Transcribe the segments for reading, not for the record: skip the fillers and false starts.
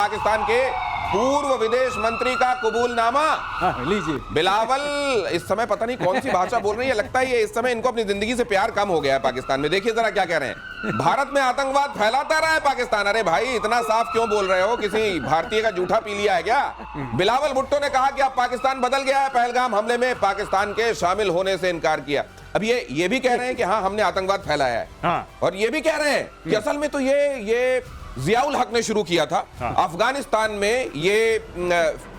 पाकिस्तान के पूर्व विदेश मंत्री का कबूलनामा। लीजिए। बिलावल इस समय पता नहीं कौन सी भाषा बोल रही है, लगता है ये इस समय इनको अपनी जिंदगी से प्यार कम हो गया है पाकिस्तान में। देखिए जरा क्या कह रहे हैं, भारत में आतंकवाद फैलाता रहा है पाकिस्तान। अरे भाई इतना साफ क्यों बोल रहे हो, किसी भारतीय का जूठा पी लिया है क्या? बिलावल भुट्टो ने कहा कि अब पाकिस्तान बदल गया है, पहलगाम हमले में पाकिस्तान के शामिल होने से इनकार किया। अब ये भी कह रहे हैं कि हाँ हमने आतंकवाद फैलाया है। हाँ। और ये भी कह रहे हैं कि असल में तो ये जियाउल हक ने शुरू किया था। हाँ। अफगानिस्तान में ये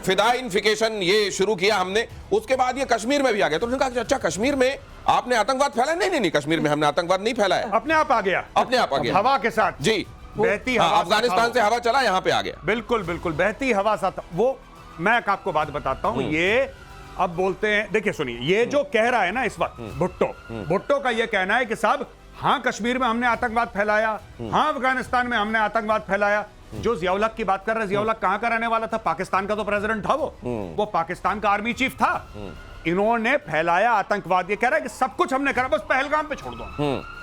फिदाइनिफिकेशन ये शुरू किया हमने, उसके बाद ये कश्मीर में भी आ गया। तो उन्होंने कहा अच्छा कश्मीर में आपने आतंकवाद फैलाया? नहीं, कश्मीर में हमने आतंकवाद नहीं फैलाया, अपने आप आ गया, अपने आप आ गया हवा के साथ। जी, बहती हवा। अफगानिस्तान से हवा चला, यहाँ पे आ गया। बिल्कुल बिल्कुल बहती हवा साथ। वो मैं एक आपको बात बताता हूं, ये अब बोलते हैं, देखिए सुनिए, ये जो कह रहा है ना इस वक्त भुट्टो का ये कहना है कि साहब हाँ कश्मीर में हमने आतंकवाद फैलाया, हाँ अफगानिस्तान में हमने आतंकवाद फैलाया। जो जियाउल हक की बात कर रहे हैं, जियाउल हक कहां का रहने वाला था? पाकिस्तान का तो प्रेसिडेंट था वो पाकिस्तान का आर्मी चीफ था। इन्होंने फैलाया आतंकवाद। ये कह रहा है कि सब कुछ हमने करा, बस पहलगाम पे छोड़ दो।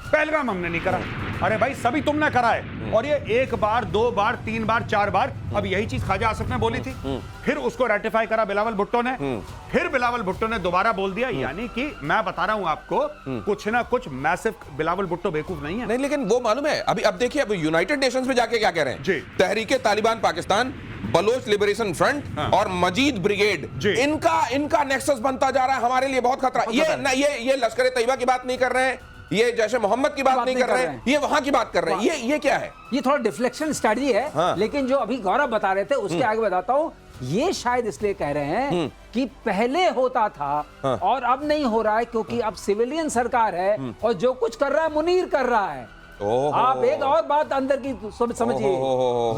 पहलगाम हमने नहीं करा। अरे भाई सभी तुमने करा है। और ये एक बार, दो बार, तीन बार, चार बार। अब यही चीज ख्वाजा आसिफ ने बोली थी, फिर उसको रेटिफाई करा बिलावल भुट्टो ने, फिर बिलावल भुट्टो ने दोबारा बोल दिया। यानी कि मैं बता रहा हूं आपको, कुछ ना कुछ मैसिव। बिलावल भुट्टो बेवकूफ नहीं है। नहीं, लेकिन वो मालूम है अब देखिए, अब यूनाइटेड नेशंस में जाके क्या कह रहे हैं जी। तहरीके तालिबान पाकिस्तान, बलोच लिबरेशन फ्रंट और मजीद ब्रिगेड, इनका नेक्सस बनता जा रहा है, हमारे लिए बहुत खतरा। ये लश्कर तैयबा की बात नहीं कर रहे हैं, ये जैसे मोहम्मद की बात नहीं कर रहे हैं, ये वहां की बात कर रहे हैं। ये क्या है? ये थोड़ा डिफ्लेक्शन स्ट्रेटजी है। हाँ। लेकिन जो अभी गौरव बता रहे थे उसके आगे बताता हूं, ये शायद इसलिए कह रहे हैं कि पहले होता था और अब नहीं हो रहा है, क्योंकि अब सिविलियन सरकार है और जो कुछ कर रहा है मुनीर कर रहा है। आप एक और बात अंदर की समझिए,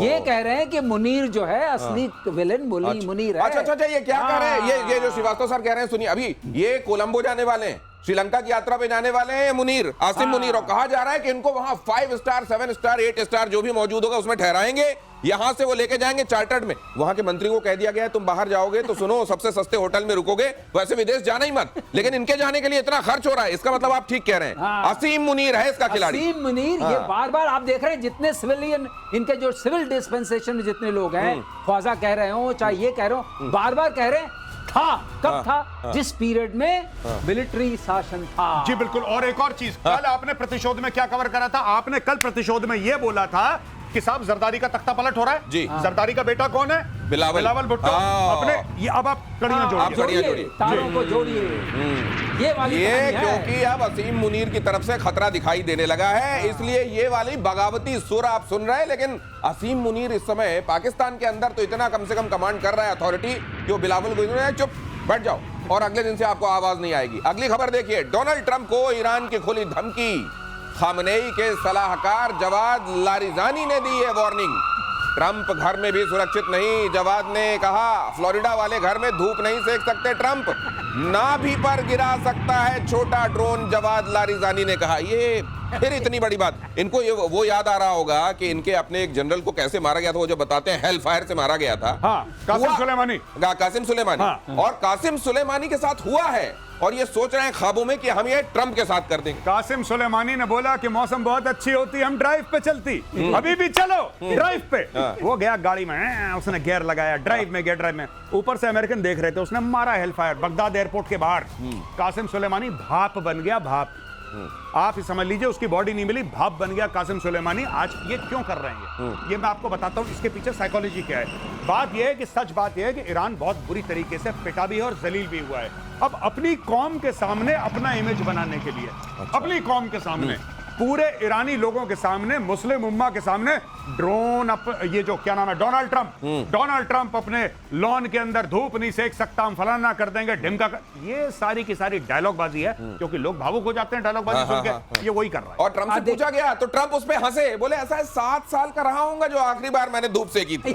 ये कह रहे हैं कि मुनीर जो है असली विलेन मुनीर है। अच्छा, ये क्या कह रहे हैं? ये जो श्रीवास्तव सर कह रहे हैं, सुनिए, अभी ये कोलंबो जाने वाले हैं, श्रीलंका की यात्रा पे जाने वाले हैं मुनीर, आसिम मुनीर, और कहा जा रहा है कि इनको वहां 5 स्टार, 7 स्टार, 8 स्टार जो भी मौजूद होगा उसमें ठहराएंगे, यहां से वो लेके जाएंगे चार्टर्ड में। वहां के मंत्री को कह दिया गया है तुम बाहर जाओगे तो सुनो सबसे सस्ते होटल में रुकोगे, वैसे विदेश जाना ही मत, लेकिन इनके जाने के लिए इतना खर्च हो रहा है। इसका मतलब आप ठीक कह रहे हैं, असीम मुनीर है इसका खिलाड़ी। असीम मुनीर, ये बार बार आप देख रहे हैं जितने सिविलियन, इनके जो सिविल डिस्पेंसेशन में जितने लोग हैं, ख्वाजा कह रहे हो चाहे ये कह रहे हो, बार बार कह रहे हैं था। कब था? जिस पीरियड में मिलिट्री शासन था। जी बिल्कुल। और एक और चीज, कल आपने प्रतिशोध में क्या कवर करा था? आपने कल प्रतिशोध में यह बोला था कि साहब जरदारी का तख्ता पलट हो रहा है। जी। जरदारी का बेटा कौन है? बिलावल भुट्टो। अपने ये अब आप कड़ियां जोड़िए, तारों को जोड़िए। ये क्योंकि अब असीम मुनीर की तरफ से खतरा दिखाई देने लगा है, इसलिए ये वाली बगावती सुर आप सुन रहे हैं। लेकिन असीम मुनीर इस समय पाकिस्तान के अंदर तो इतना कम से कम कमांड कर रहा है, अथॉरिटी, कि वो बिलावल को चुप बैठ जाओ और अगले दिन से आपको आवाज नहीं आएगी। अगली खबर देखिए, डोनाल्ड ट्रंप को ईरान की खुली धमकी, खामनेई के सलाहकार जवाद लारिजानी ने दी है वार्निंग। ट्रंप घर में भी सुरक्षित नहीं, जवाद ने कहा फ्लोरिडा वाले घर में धूप नहीं सेक सकते ट्रंप, नाभि पर गिरा सकता है छोटा ड्रोन, जवाद लारिजानी ने कहा। ये फिर इतनी बड़ी बात, इनको ये वो याद आ रहा होगा कि इनके अपने एक जनरल को कैसे मारा गया था, वो जो बताते हैं हेल फायर से मारा गया था। कासिम सुलेमानी। और कासिम सुलेमानी के साथ हुआ है, और ये सोच रहे हैं ख्वाबों में कि हम ये ट्रंप के साथ कर देंगे। कासिम सुलेमानी ने बोला कि मौसम बहुत अच्छी होती, हम ड्राइव पे चलती, अभी भी चलो ड्राइव पे। वो गया गाड़ी में, उसने गियर लगाया, ड्राइव में गया, ड्राइव में। ऊपर से अमेरिकन देख रहे थे, उसने मारा हेल फायर बगदाद एयरपोर्ट के बाहर। कासिम सुलेमानी भाप बन गया, भाप। आप ही समझ लीजिए, उसकी बॉडी नहीं मिली, भाप बन गया कासिम सुलेमानी। आज ये क्यों कर रहे हैं ये मैं आपको बताता हूं, इसके पीछे साइकोलॉजी क्या है। बात यह है कि सच बात यह है कि ईरान बहुत बुरी तरीके से पिटा भी है और जलील भी हुआ है। अब अपनी कौम के सामने अपना इमेज बनाने के लिए, अपनी कौम के सामने, पूरे ईरानी लोगों के सामने, मुस्लिम उम्मा के सामने, ड्रोन ये जो क्या नाम है, डोनाल्ड ट्रंप अपने लॉन के अंदर धूप नहीं सेक सकता, हम फलाना कर देंगे, ढिमका कर, ये सारी की सारी डायलॉग बाजी है, क्योंकि लोग भावुक हो जाते हैं डायलॉग बाजी सुन के। ये वही कर रहा है। और ट्रंप से पूछा गया तो ट्रंप उस पर हंसे, बोले ऐसा 7 साल का रहा हूंगा जो आखिरी बार मैंने धूप सेकी थी।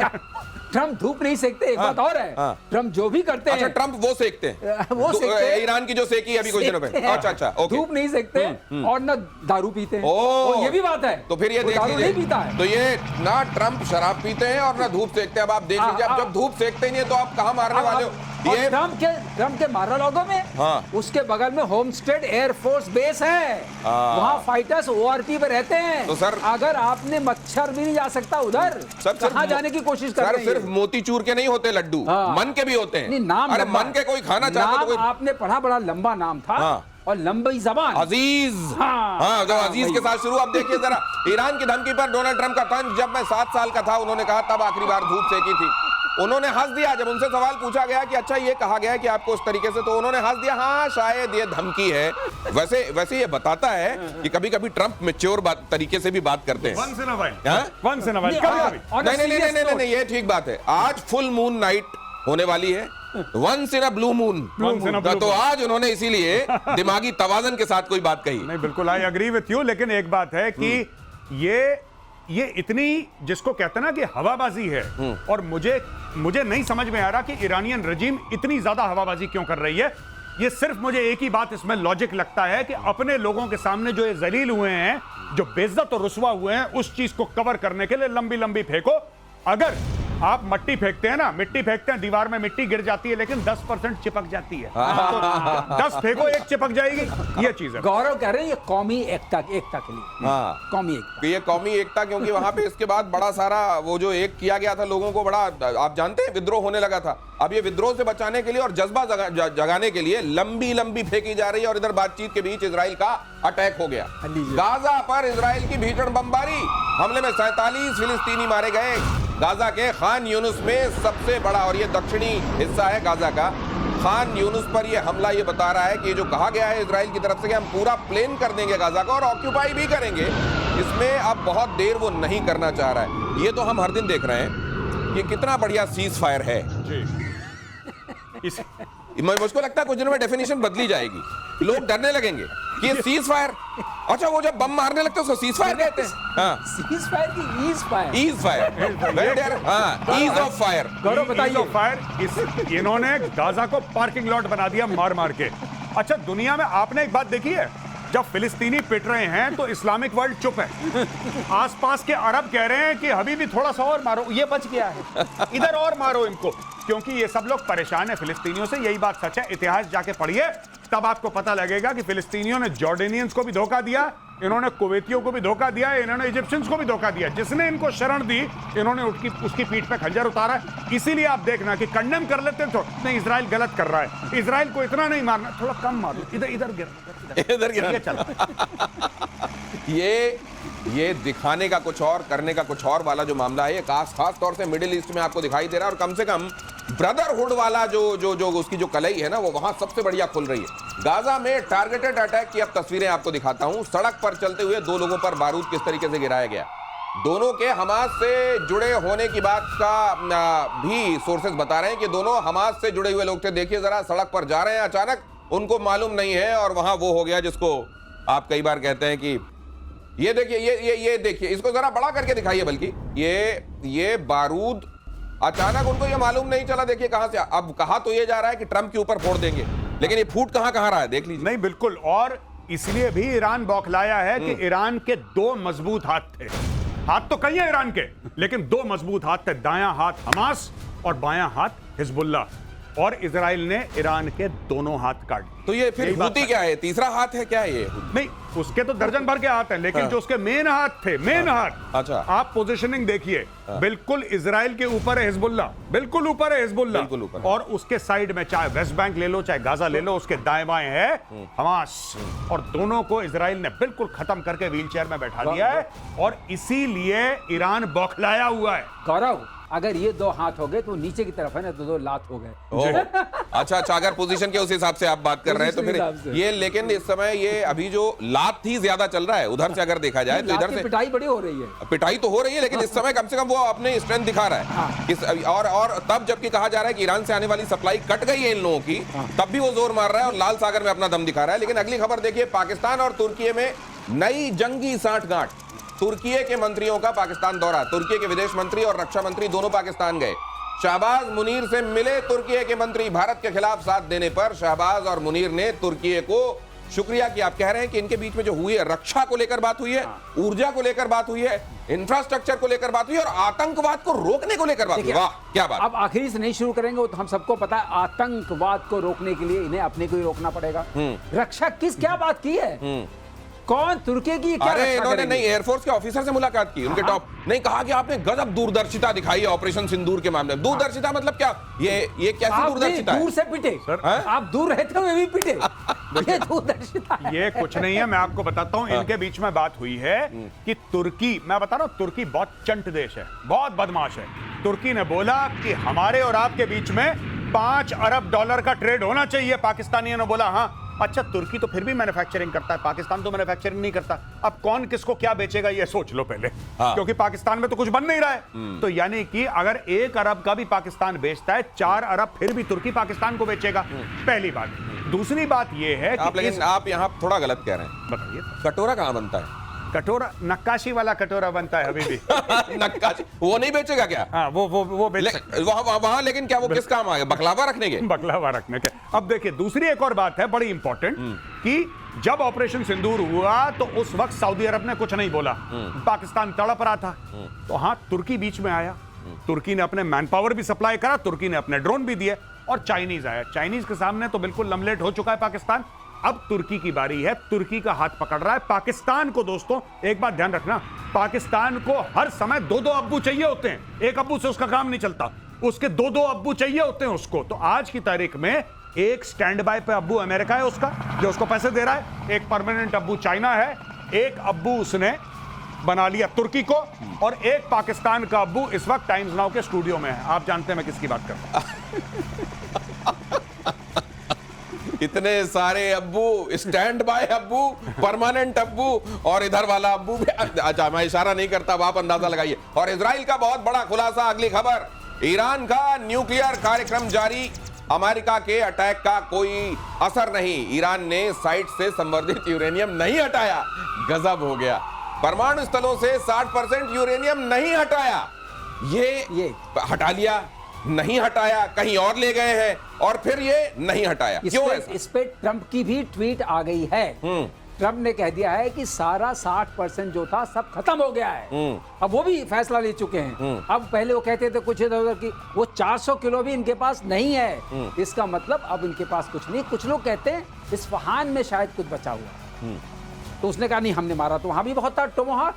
ट्रंप धूप नहीं सेकते, एक बात और है, ट्रंप जो भी करते हैं, अच्छा ट्रंप वो सेकते हैं, वो सेकते हैं, ईरान की जो सेकी अभी कुछ दिनों में, अच्छा ओके, धूप नहीं सेकते और ना दारू पीते हैं। और ये भी बात है, तो फिर ये देख लीजिए, नहीं पीता है, तो ये ना ट्रंप शराब पीते हैं और ना धूप सेकते हैं। अब आप देख लीजिए, जब धूप सेकते नहीं है तो आप कहाँ मारने वाले हो? और ये ट्रम्प के मारालोगो में हाँ। उसके बगल में होमस्टेड एयरफोर्स बेस है, वहाँ फाइटर्स ओआरपी पे रहते हैं। तो सर, अगर आपने मच्छर भी नहीं जा सकता उधर, कहाँ जाने की कोशिश कर रहे हैं? सिर्फ मोतीचूर के नहीं होते लड्डू, हाँ। मन के भी होते हैं। नहीं, नाम अरे लंबा मन के कोई खाना चाहता नाम तो कोई आपने पढ़ा, बड़ा लंबा नाम था। हाँ। और लंबी जबान, अजीज। हाँ, हाँ, जब हाँ, अजीज भाई। के साथ शुरू। अब देखिए जरा, ईरान की धमकी पर डोनाल्ड ट्रंप का तंज, जब मैं 7 साल का था उन्होंने कहा, तब आखिरी बार धूप सेकी थी। उन्होंने हंस दिया जब उनसे सवाल पूछा गया कि अच्छा ये कहा गया कि आपको उस तरीके से, तो उन्होंने हंस दिया, हाँ शायद ये धमकी है। वैसे ये बताता है कि कभी कभी ट्रंप मैच्योर तरीके से भी बात करते हैं। Once in a while. हाँ? Once in a while. नहीं, कभी-कभी। नहीं, ये ठीक बात है। आज फुल मून नाइट होने वाली है, once in a blue moon. Once in a blue तो moon. आज उन्होंने इसीलिए दिमागी तवाजन के साथ कोई बात कही। नहीं, बिल्कुल आई एग्री विथ यू, लेकिन एक बात है कि ये इतनी, जिसको कहते हैं ना कि हवाबाजी है, और मुझे नहीं समझ में आ रहा कि ईरानियन रजीम इतनी ज्यादा हवाबाजी क्यों कर रही है। ये सिर्फ मुझे एक ही बात इसमें लॉजिक लगता है कि अपने लोगों के सामने जो ये जलील हुए हैं, जो बेइज्जत और रुसवा हुए हैं, उस चीज को कवर करने के लिए लंबी लंबी फेंको। अगर आप मिट्टी फेंकते हैं ना, मिट्टी फेंकते हैं, दीवार में मिट्टी गिर जाती है, लेकिन 10% चिपक जाती है। तो 10 फेंको, एक चिपक जाएगी, ये चीज है। गौरव कह रहे हैं ये कौमी एकता के लिए। हाँ। कौमी एकता, ये कौमी एकता, क्योंकि वहां पे इसके बाद बड़ा सारा वो जो एक किया गया था लोगों को, बड़ा आप जानते हैं विद्रोह होने लगा था। अब ये विद्रोह से बचाने के लिए और जज्बा जगाने के लिए लंबी लंबी फेंकी जा रही है, और इधर बातचीत के बीच इजराइल का अटैक हो गया। गाजा पर इजराइल की भीषण बमबारी, हमले में 47 फिलिस्तीनी मारे गए। गाजा के खान यूनुस में सबसे बड़ा, और ये दक्षिणी हिस्सा है गाजा का, खान यूनुस पर ये हमला ये बता रहा है कि ये जो कहा गया है इजराइल की तरफ से कि हम पूरा प्लेन कर देंगे गाजा को और ऑक्यूपाई भी करेंगे, इसमें अब बहुत देर वो नहीं करना चाह रहा है। ये तो हम हर दिन देख रहे हैं कि कितना बढ़िया सीज फायर है। मुझको लगता है कुछ दिनों में डेफिनेशन बदली जाएगी, लोग डरने लगेंगे कि ये सीज फायर, अच्छा वो जब बम मारने लगते हैं उसको सीज फायर कहते हैं। हाँ, सीज फायर की ईज फायर, ईज फायर, हाँ, ईज ऑफ फायर। गौरव बताइए। फायर, इन्होंने गाजा को पार्किंग लॉट बना दिया मार मार के। अच्छा, दुनिया में आपने एक बात देखी है, जब फिलिस्तीनी पिट रहे हैं तो इस्लामिक वर्ल्ड चुप है। आसपास के अरब कह रहे हैं कि अभी भी थोड़ा सा और मारो, ये बच गया है, इधर और मारो इनको, क्योंकि ये सब लोग परेशान है फिलिस्तीनियों से। यही बात सच है, इतिहास जाके पढ़िए, तब आपको पता लगेगा कि फिलिस्तीनियों ने जॉर्डेनियंस को भी धोखा दिया, इन्होंने कुवैतियों को भी धोखा दिया, इन्होंने इजिप्शियंस को भी धोखा दिया। जिसने इनको शरण दी, इन्होंने उसकी पीठ पे खंजर उतारा। इसीलिए आप देखना कि कंडेम कर लेते हैं तो नहीं, इजराइल गलत कर रहा है, इजराइल को इतना नहीं मारना, थोड़ा कम मारो, इधर गिर चला। ये दिखाने का कुछ और, करने का कुछ और वाला जो मामला है, ये खास तौर से मिडिल ईस्ट में आपको दिखाई दे रहा है, और कम से कम ब्रदरहुड वाला जो उसकी जो कलई है ना, वो वहां सबसे बढ़िया खुल रही है। गाजा में टारगेटेड अटैक की अब तस्वीरें आपको दिखाता हूं। सड़क पर चलते हुए 2 लोगों पर बारूद किस तरीके से गिराया गया। दोनों के हमास से जुड़े होने की बात का भी सोर्सेज बता रहे हैं कि दोनों हमास से जुड़े हुए लोग थे। देखिए जरा, सड़क पर जा रहे हैं, अचानक उनको मालूम नहीं है और वहां वो हो गया जिसको आप कई बार कहते हैं कि ये देखिए, ये देखिए, इसको जरा बड़ा करके दिखाइए, बल्कि ये बारूद अचानक उनको ये मालूम नहीं चला। देखिए कहां से, अब कहा तो ये जा रहा है कि ट्रंप के ऊपर फोड़ देंगे, लेकिन ये फूट कहां रहा है देख लीजिए। नहीं, बिल्कुल, और इसलिए भी ईरान बौखलाया है कि ईरान के 2 मजबूत हाथ थे। हाथ तो कई है ईरान के, लेकिन 2 मजबूत हाथ थे, दायां हाथ हमास और बायां हाथ हिजबुल्लाह, और इजराइल ने ईरान के दोनों हाथ काट दिए। तो ये फिर हूती क्या है, तीसरा हाथ है क्या है ये? नहीं, उसके तो दर्जन भर के हाथ हैं, लेकिन जो उसके मेन हाथ थे, मेन हाथ, अच्छा, आप पोजीशनिंग देखिए, बिल्कुल इजराइल के ऊपर है हिजबुल्लाह, बिल्कुल ऊपर है हिजबुल्लाह, और उसके साइड में चाहे वेस्ट बैंक ले लो, चाहे गाजा ले लो, उसके दाएं बाएं है हमास, और दोनों को इजराइल ने बिल्कुल खत्म करके व्हीलचेयर में बैठा दिया है, और इसीलिए ईरान बौखलाया हुआ है। गौरव, अगर ये 2 हाथ हो गए तो नीचे की तरफ है ना, तो 2 लात हो गए। अच्छा, अगर पोजीशन के उस हिसाब से आप बात कर रहे हैं तो फिर ये, लेकिन इस समय ये अभी जो लात ही ज्यादा चल रहा है उधर से अगर देखा जाए तो इधर से पिटाई बड़ी हो रही है, पिटाई तो हो रही है, लेकिन इस समय कम से कम वो अपने स्ट्रेंथ दिखा रहा है। और तब जबकि कहा जा रहा है कि ईरान से आने वाली सप्लाई कट गई है इन लोगों की, तब भी वो जोर मार रहा है और लाल सागर में अपना दम दिखा रहा है। लेकिन अगली खबर देखिए, पाकिस्तान और तुर्की में नई जंगी सांठगांठ। तुर्की के मंत्रियों का पाकिस्तान दौरा, तुर्की के विदेश मंत्री और रक्षा मंत्री दोनों पाकिस्तान गए। शहबाज मुनीर से मिले तुर्की के मंत्री। भारत के खिलाफ साथ देने पर शहबाज और मुनीर ने तुर्की को शुक्रिया कि आप कह रहे हैं कि इनके बीच में जो हुई है, रक्षा को लेकर बात हुई है, ऊर्जा को लेकर बात हुई है, इंफ्रास्ट्रक्चर को लेकर बात हुई है और आतंकवाद को रोकने को लेकर बात हुई। वाह क्या बात। अब आखिरी से नहीं शुरू करेंगे, वो तो हम सबको पता है, आतंकवाद को रोकने के लिए इन्हें अपने को ही रोकना पड़ेगा। रक्षा किस क्या बात की है, कौन तुर्की की क्या अरे रक्षा इन्होंने करेंगे? नहीं एयरफोर्स के ऑफिसर से मुलाकात की, उनके टॉप नहीं कहा कि आपने गजब दूरदर्शिता दिखाई है ऑपरेशन सिंदूर के मामले में। दूरदर्शिता मतलब क्या, ये कैसी आप भी दूरदर्शिता है? दूर से पिटे, आप दूर रहते हुए भी पिटे, ये दूरदर्शिता है। ये कुछ नहीं है, मैं आपको बताता हूं। इनके बीच में बात हुई है कि तुर्की, मैं बता रहा हूं, तुर्की बहुत चंट देश है, बहुत बदमाश है। तुर्की ने बोला कि हमारे और आपके बीच में 5 अरब डॉलर का ट्रेड होना चाहिए। पाकिस्तानियों ने बोला हाँ। अच्छा, तुर्की तो फिर भी मैन्युफैक्चरिंग करता है, पाकिस्तान तो मैन्युफैक्चरिंग नहीं करता। अब कौन किसको क्या बेचेगा ये सोच लो पहले, क्योंकि पाकिस्तान में तो कुछ बन नहीं रहा है। तो यानी कि अगर 1 अरब का भी पाकिस्तान बेचता है, 4 अरब फिर भी तुर्की पाकिस्तान को बेचेगा। पहली बात। दूसरी बात ये है कि लेकिन आप यहाँ थोड़ा गलत कह रहे हैं। बताइए, कटोरा कहाँ बनता है? कटोरा नक्काशी वाला कटोरा बनता है अभी भी। नक्काशी वो नहीं बेचेगा क्या? हाँ, वो बेच सकते हैं। वहां लेकिन क्या वो किस काम आ गया, बकलावा रखने के? बकलावा रखने के। अब देखिए, दूसरी एक और बात है बड़ी इंपॉर्टेंट, कि जब ऑपरेशन सिंदूर हुआ तो उस वक्त सऊदी अरब ने कुछ नहीं बोला, पाकिस्तान तड़प रहा था। तो हाँ, तुर्की बीच में आया, तुर्की ने अपने मैन पावर भी सप्लाई करा, तुर्की ने अपने ड्रोन भी दिए, और चाइनीज आया। चाइनीज के सामने तो बिल्कुल लमलेट हो चुका है पाकिस्तान। अब तुर्की की बारी है, तुर्की का हाथ पकड़ रहा है पाकिस्तान को। दोस्तों एक बात ध्यान रखना, पाकिस्तान को हर समय 2-2 अब्बू चाहिए होते हैं, एक अब्बू से उसका काम नहीं चलता, उसके 2-2 अब्बू चाहिए होते हैं उसको। तो आज की तारीख में एक स्टैंड बाय पे अब्बू अमेरिका है उसका, जो उसको पैसे दे रहा है, एक परमानेंट अब्बू चाइना है, एक अब्बू उसने बना लिया तुर्की को, और एक पाकिस्तान का अब्बू इस वक्त टाइम्स नाउ के स्टूडियो में है। आप जानते हैं मैं किसकी बात कर रहा हूं। इतने सारे अब्बू, स्टैंड बाय अब्बू, परमानेंट अब्बू, और इधर वाला अब्बू भी। अच्छा, मैं इशारा नहीं करता, आप अंदाजा लगाइए। और इजराइल का बहुत बड़ा खुलासा, अगली खबर, ईरान का न्यूक्लियर कार्यक्रम जारी, अमेरिका के अटैक का कोई असर नहीं, ईरान ने साइट से संवर्धित यूरेनियम नहीं हटाया। गजब हो गया, परमाणु स्थलों से 60% यूरेनियम नहीं हटाया। ये हटा लिया, नहीं हटाया, कहीं और ले गए हैं, और फिर ये नहीं हटाया। क्यों ऐसा? इस पे ट्रंप की भी ट्वीट आ गई है। ट्रंप ने कह दिया है कि सारा 60% जो था सब खत्म हो गया है। अब वो भी फैसला ले चुके हैं। अब पहले वो कहते थे कुछ इधर उधर की, वो 400 किलो भी इनके पास नहीं है। इसका मतलब अब इनके पास कुछ नहीं। कुछ लोग कहते हैं इस्फहान में शायद कुछ बचा हुआ, तो उसने कहा नहीं हमने मारा, तो वहां भी बहुत था टोमोहाक,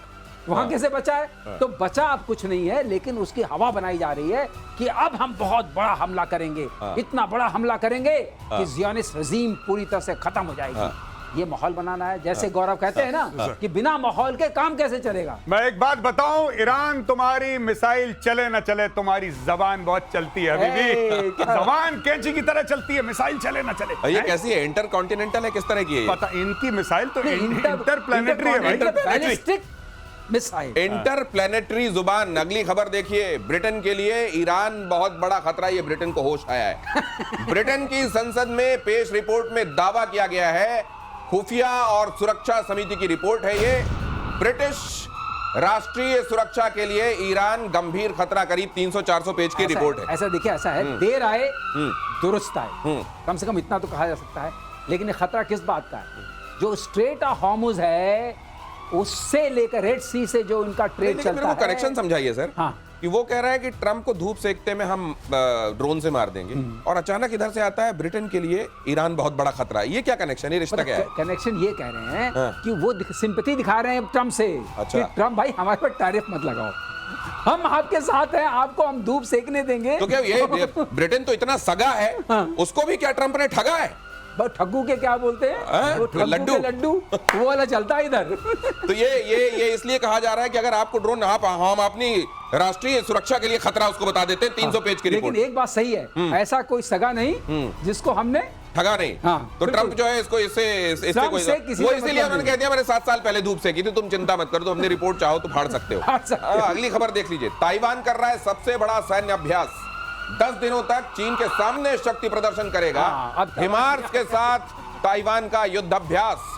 वहां कैसे बचा है? तो बचा अब कुछ नहीं है, लेकिन उसकी हवा बनाई जा रही है कि अब हम बहुत बड़ा हमला करेंगे, इतना बड़ा हमला करेंगे कि ज़ियोनिस्ट रजीम पूरी तरह से खत्म हो जाएगी। ये माहौल बनाना है, जैसे गौरव कहते हैं ना कि बिना माहौल के काम कैसे चलेगा। मैं एक बात बताऊं, ईरान तुम्हारी मिसाइल चले न चले, तुम्हारी जबान बहुत चलती है अभी भी। जबान कैंची की तरह चलती है, मिसाइल चले न चले। ये कैसी है, इंटर कॉन्टिनेंटल है, किस तरह की है? पता, इनकी मिसाइल तो इंटरप्लैनेटरी है, मिसाइल, इंटरप्लैनेटरी जुबान। अगली खबर देखिए, ब्रिटेन के लिए ईरान बहुत बड़ा खतरा, ये ब्रिटेन को होश आया है। ब्रिटेन की संसद में पेश रिपोर्ट में दावा किया गया है, खुफिया और सुरक्षा समिति की रिपोर्ट है ये, ब्रिटिश राष्ट्रीय सुरक्षा के लिए ईरान गंभीर खतरा, करीब 300-400 पेज की रिपोर्ट है। ऐसा देखिए, ऐसा है, देर आए दुरुस्त आए, कम से कम इतना तो कहा जा सकता है। लेकिन ये खतरा किस बात का है? जो स्ट्रेट ऑफ हॉर्मुज है, उससे लेकर रेड सी से जो इनका ट्रेड चलता है। करेक्शन समझाइए सर। हाँ, कि वो कह रहा है कि ट्रंप को धूप सेकते में हम ड्रोन से मार देंगे, और अचानक इधर से आता है ब्रिटेन के लिए ईरान बहुत बड़ा खतरा है। ये क्या कनेक्शन, ये रिश्ता क्या है? कनेक्शन ये कह रहे हैं कि वो सिंपैथी दिखा रहे हैं ट्रंप से। अच्छा। कि ट्रंप भाई हमारे पर टैरिफ मत लगाओ, हम आपके साथ हैं, आपको हम धूप सेकने देंगे। तो क्या ये ब्रिटेन तो इतना सगा है, उसको भी क्या ट्रंप ने ठगा है? ठग्गू के क्या बोलते हैं, वो लड्डू वो वाला चलता है इधर। तो ये इसलिए कहा जा रहा है कि अगर आपको ड्रोन, हम अपनी राष्ट्रीय सुरक्षा के लिए खतरा उसको बता देते हैं। 300 पेज की रिपोर्ट। लेकिन एक बात सही है, ऐसा कोई सगा नहीं जिसको हमने ठगा नहीं। तो ट्रंप जो है इसको इससे वो इसीलिए उन्होंने कह दिया मैंने 7 साल पहले धूप सेकी थी, तुम चिंता मत करो, तो हमने रिपोर्ट चाहो तो फाड़ सकते हो। अगली खबर देख लीजिए, ताइवान कर रहा है सबसे बड़ा सैन्य अभ्यास, 10 दिनों तक चीन के सामने शक्ति प्रदर्शन करेगा। हिमार्स के साथ ताइवान का युद्ध अभ्यास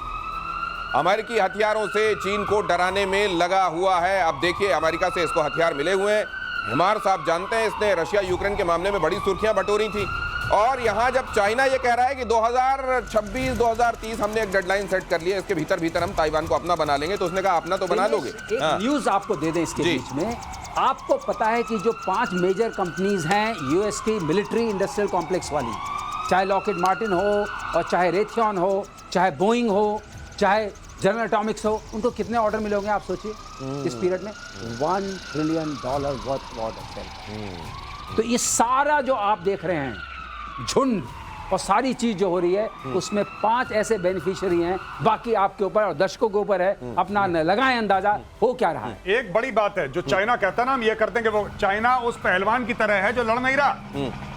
अमेरिकी हथियारों से चीन को डराने में लगा हुआ है। अब देखिए, अमेरिका से इसको हथियार मिले हुए हैं। हिमार्स आप जानते हैं, इसने रशिया यूक्रेन के मामले में बड़ी सुर्खियां बटोरी थी। और यहां जब चाइना ये कह रहा है कि 2026-2030 हमने एक डेडलाइन सेट कर लिया, इसके भीतर भीतर हम ताइवान को अपना बना लेंगे, तो उसने कहा अपना तो बना लोगे। एक न्यूज आपको दे दें इसके जी। बीच में, आपको पता है कि जो 5 मेजर कंपनीज हैं यूएस की मिलिट्री इंडस्ट्रियल कॉम्प्लेक्स वाली, चाहे लॉकहीड मार्टिन हो और चाहे रेथियन हो, चाहे बोइंग हो, चाहे जनरल एटॉमिक्स हो, उनको कितने ऑर्डर मिले होंगे आप सोचिए इस पीरियड में? $1 ट्रिलियन वर्थ ऑर्डर। तो ये सारा जो आप देख रहे हैं झुंड और सारी चीज जो हो रही है, उसमें 5 ऐसे बेनिफिशियरी हैं, बाकी आपके ऊपर और दर्शकों के ऊपर है, अपना लगाएं अंदाजा हो क्या रहा है। एक बड़ी बात है जो चाइना कहता है ना, हम ये करते हैं कि वो चाइना उस पहलवान की तरह है जो लड़ नहीं रहा,